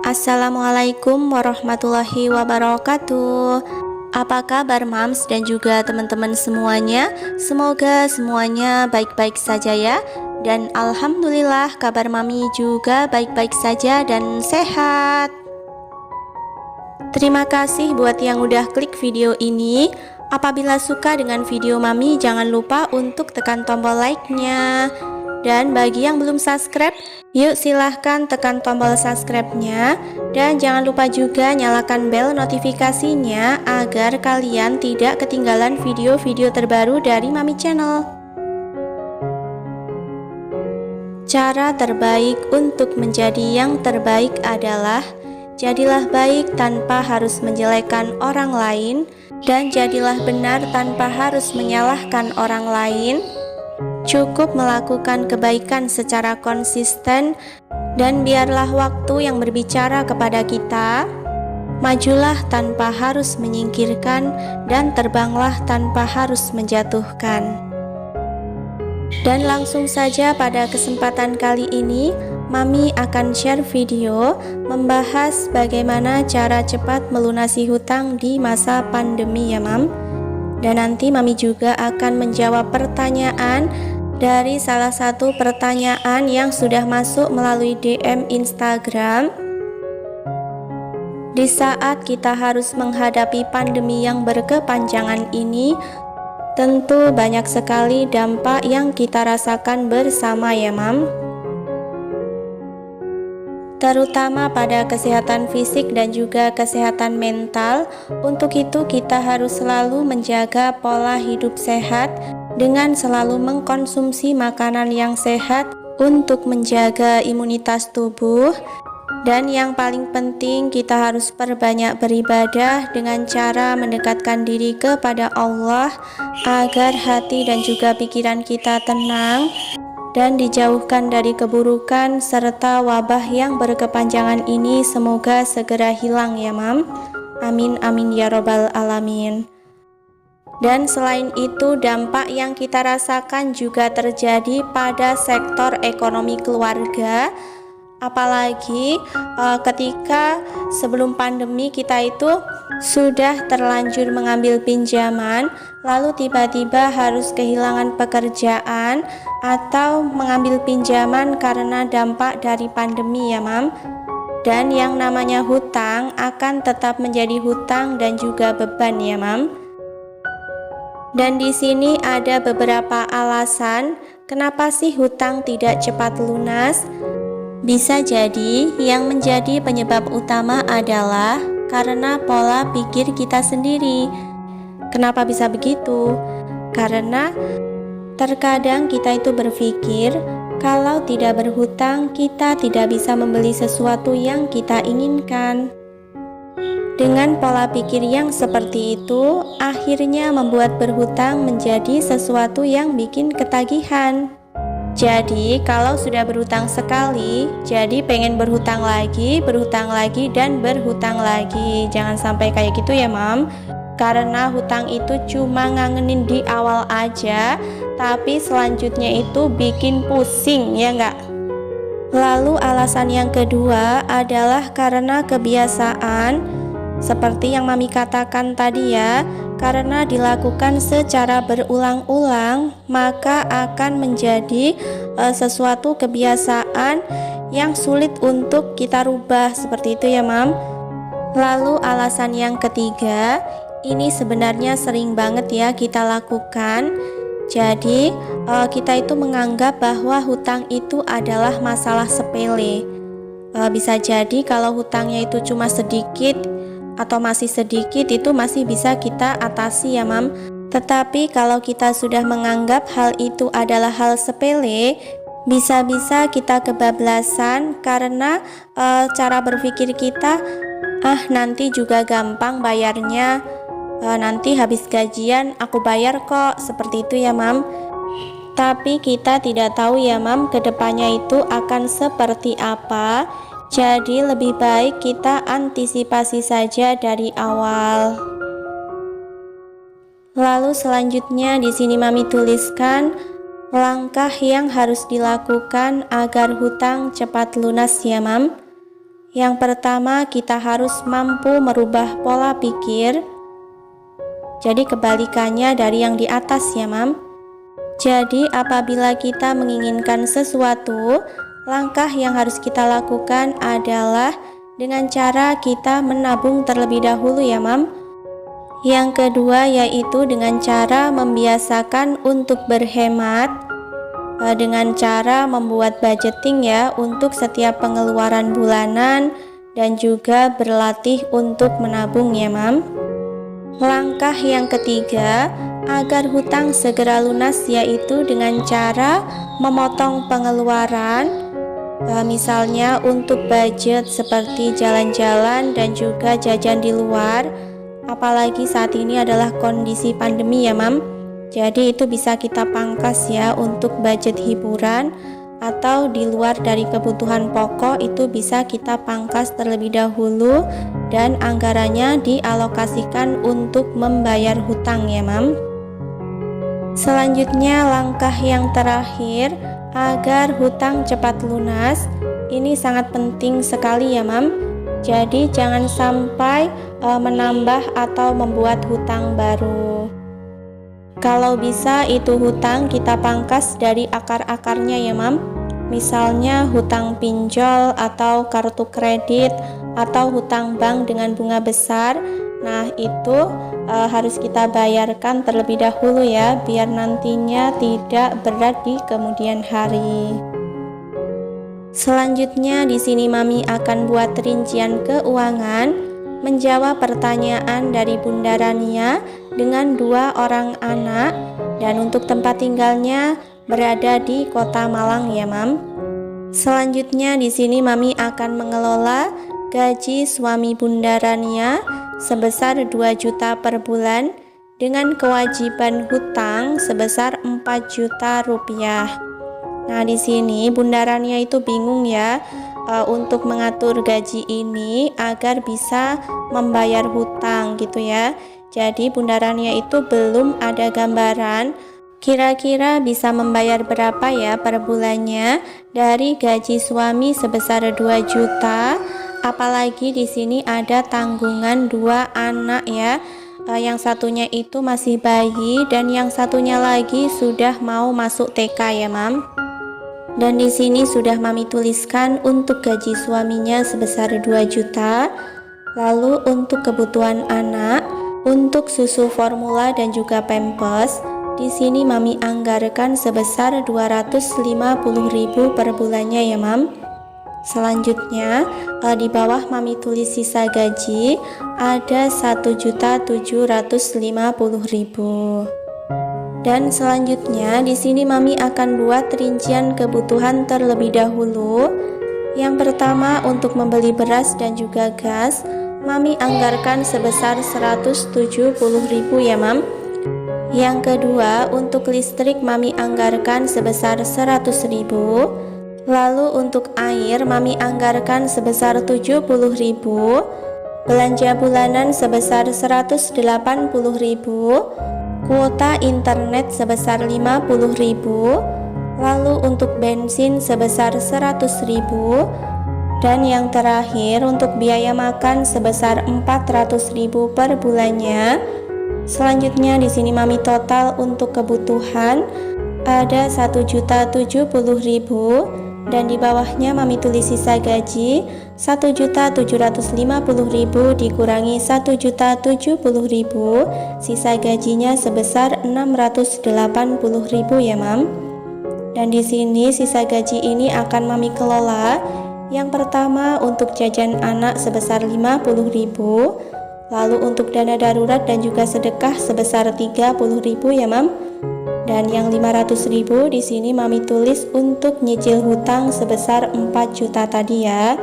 Assalamualaikum warahmatullahi wabarakatuh. Apa kabar Mams dan juga teman-teman semuanya? Semoga semuanya baik-baik saja ya. Dan alhamdulillah kabar Mami juga baik-baik saja dan sehat. Terima kasih buat yang udah klik video ini. Apabila suka dengan video Mami, jangan lupa untuk tekan tombol like-nya. Dan bagi yang belum subscribe, yuk silahkan tekan tombol subscribe-nya. Dan jangan lupa juga nyalakan bel notifikasinya agar kalian tidak ketinggalan video-video terbaru dari Mami Channel. Cara terbaik untuk menjadi yang terbaik adalah jadilah baik tanpa harus menjelekkan orang lain, dan jadilah benar tanpa harus menyalahkan orang lain. Cukup melakukan kebaikan secara konsisten, dan biarlah waktu yang berbicara kepada kita. Majulah tanpa harus menyingkirkan, dan terbanglah tanpa harus menjatuhkan. Dan langsung saja pada kesempatan kali ini, Mami akan share video membahas bagaimana cara cepat melunasi hutang di masa pandemi ya Mam. Dan nanti Mami juga akan menjawab pertanyaan dari salah satu pertanyaan yang sudah masuk melalui DM Instagram. Di saat kita harus menghadapi pandemi yang berkepanjangan ini, tentu banyak sekali dampak yang kita rasakan bersama ya Mam, terutama pada kesehatan fisik dan juga kesehatan mental. Untuk itu kita harus selalu menjaga pola hidup sehat dengan selalu mengkonsumsi makanan yang sehat untuk menjaga imunitas tubuh. Dan yang paling penting, kita harus perbanyak beribadah dengan cara mendekatkan diri kepada Allah agar hati dan juga pikiran kita tenang dan dijauhkan dari keburukan serta wabah yang berkepanjangan ini. Semoga segera hilang ya Mam. Amin amin ya robbal alamin. Dan selain itu, dampak yang kita rasakan juga terjadi pada sektor ekonomi keluarga. Apalagi ketika sebelum pandemi kita itu sudah terlanjur mengambil pinjaman, lalu tiba-tiba harus kehilangan pekerjaan atau mengambil pinjaman karena dampak dari pandemi ya Mam. Dan yang namanya hutang akan tetap menjadi hutang dan juga beban ya Mam. Dan di sini ada beberapa alasan kenapa sih hutang tidak cepat lunas. Bisa jadi yang menjadi penyebab utama adalah karena pola pikir kita sendiri. Kenapa bisa begitu? Karena terkadang kita itu berpikir kalau tidak berhutang kita tidak bisa membeli sesuatu yang kita inginkan. Dengan pola pikir yang seperti itu, akhirnya membuat berhutang menjadi sesuatu yang bikin ketagihan. Jadi kalau sudah berhutang sekali, jadi pengen berhutang lagi, dan berhutang lagi. Jangan sampai kayak gitu ya Mam. Karena hutang itu cuma ngangenin di awal aja, tapi selanjutnya itu bikin pusing ya enggak? Lalu alasan yang kedua adalah karena kebiasaan. Seperti yang Mami katakan tadi ya, karena dilakukan secara berulang-ulang, maka akan menjadi sesuatu kebiasaan yang sulit untuk kita rubah. Seperti itu ya Mam. Lalu alasan yang ketiga, ini sebenarnya sering banget ya kita lakukan. Jadi kita itu menganggap bahwa hutang itu adalah masalah sepele. Bisa jadi kalau hutangnya itu cuma sedikit atau masih sedikit, itu masih bisa kita atasi ya Mam. Tetapi kalau kita sudah menganggap hal itu adalah hal sepele, bisa-bisa kita kebablasan karena cara berpikir kita, nanti juga gampang bayarnya, nanti habis gajian aku bayar kok, seperti itu ya Mam. Tapi kita tidak tahu ya Mam, kedepannya itu akan seperti apa. Jadi lebih baik kita antisipasi saja dari awal. Lalu selanjutnya di sini Mami tuliskan langkah yang harus dilakukan agar hutang cepat lunas ya Mam. Yang pertama, kita harus mampu merubah pola pikir. Jadi kebalikannya dari yang di atas ya, Mam. Jadi apabila kita menginginkan sesuatu, langkah yang harus kita lakukan adalah dengan cara kita menabung terlebih dahulu ya, Mam. Yang kedua yaitu dengan cara membiasakan untuk berhemat dengan cara membuat budgeting ya untuk setiap pengeluaran bulanan dan juga berlatih untuk menabung ya, Mam. Langkah yang ketiga agar hutang segera lunas yaitu dengan cara memotong pengeluaran, misalnya untuk budget seperti jalan-jalan dan juga jajan di luar, apalagi saat ini adalah kondisi pandemi ya, Mam. Jadi itu bisa kita pangkas ya untuk budget hiburan, atau di luar dari kebutuhan pokok itu bisa kita pangkas terlebih dahulu dan anggarannya dialokasikan untuk membayar hutang ya, Mam. Selanjutnya langkah yang terakhir agar hutang cepat lunas, ini sangat penting sekali ya, Mam. Jadi jangan sampai menambah atau membuat hutang baru. Kalau bisa itu hutang kita pangkas dari akar-akarnya ya, Mam. Misalnya hutang pinjol atau kartu kredit atau hutang bank dengan bunga besar. Nah itu harus kita bayarkan terlebih dahulu ya, biar nantinya tidak berat di kemudian hari. Selanjutnya di sini Mami akan buat rincian keuangan menjawab pertanyaan dari Bunda Rania dengan 2 orang anak dan untuk tempat tinggalnya berada di Kota Malang ya, Mam. Selanjutnya di sini Mami akan mengelola gaji suami Bunda Rania sebesar 2 juta per bulan dengan kewajiban hutang sebesar 4 juta rupiah. Nah, di sini Bunda Rania itu bingung ya untuk mengatur gaji ini agar bisa membayar hutang gitu ya. Jadi Bunda Rania itu belum ada gambaran kira-kira bisa membayar berapa ya per bulannya dari gaji suami sebesar 2 juta. Apalagi di sini ada tanggungan 2 anak ya. Yang satunya itu masih bayi dan yang satunya lagi sudah mau masuk TK ya, Mam. Dan di sini sudah Mami tuliskan untuk gaji suaminya sebesar 2 juta. Lalu untuk kebutuhan anak, untuk susu formula dan juga pampers, di sini Mami anggarkan sebesar 250.000 per bulannya ya, Mam. Selanjutnya di bawah Mami tulis sisa gaji ada 1.750.000. Dan selanjutnya di sini Mami akan buat rincian kebutuhan terlebih dahulu. Yang pertama untuk membeli beras dan juga gas, Mami anggarkan sebesar 170.000 ya, Mam. Yang kedua untuk listrik Mami anggarkan sebesar 100.000. Lalu untuk air Mami anggarkan sebesar 70.000. Belanja bulanan sebesar 180.000. Kuota internet sebesar 50.000, lalu untuk bensin sebesar 100.000, dan yang terakhir untuk biaya makan sebesar 400.000 per bulannya. Selanjutnya di sini Mami total untuk kebutuhan ada 1.070.000 dan di bawahnya Mami tulis sisa gaji 1.750.000 dikurangi 1.070.000, sisa gajinya sebesar 680.000 ya, Mam. Dan di sini sisa gaji ini akan Mami kelola. Yang pertama untuk jajan anak sebesar 50.000, lalu untuk dana darurat dan juga sedekah sebesar 30.000 ya, Mam. Dan yang 500.000 di sini Mami tulis untuk nyicil hutang sebesar 4 juta tadi ya.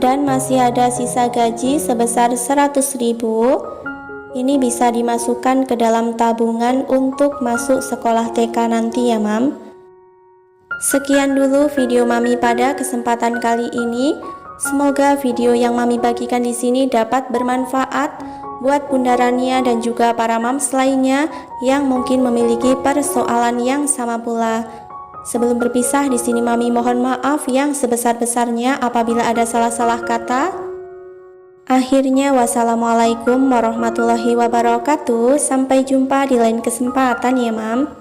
Dan masih ada sisa gaji sebesar 100.000. Ini bisa dimasukkan ke dalam tabungan untuk masuk sekolah TK nanti ya, Mam. Sekian dulu video Mami pada kesempatan kali ini. Semoga video yang Mami bagikan di sini dapat bermanfaat buat Bunda Rania dan juga para mams lainnya yang mungkin memiliki persoalan yang sama pula. Sebelum berpisah di sini Mami mohon maaf yang sebesar-besarnya apabila ada salah-salah kata. Akhirnya wassalamualaikum warahmatullahi wabarakatuh. Sampai jumpa di lain kesempatan ya Mam.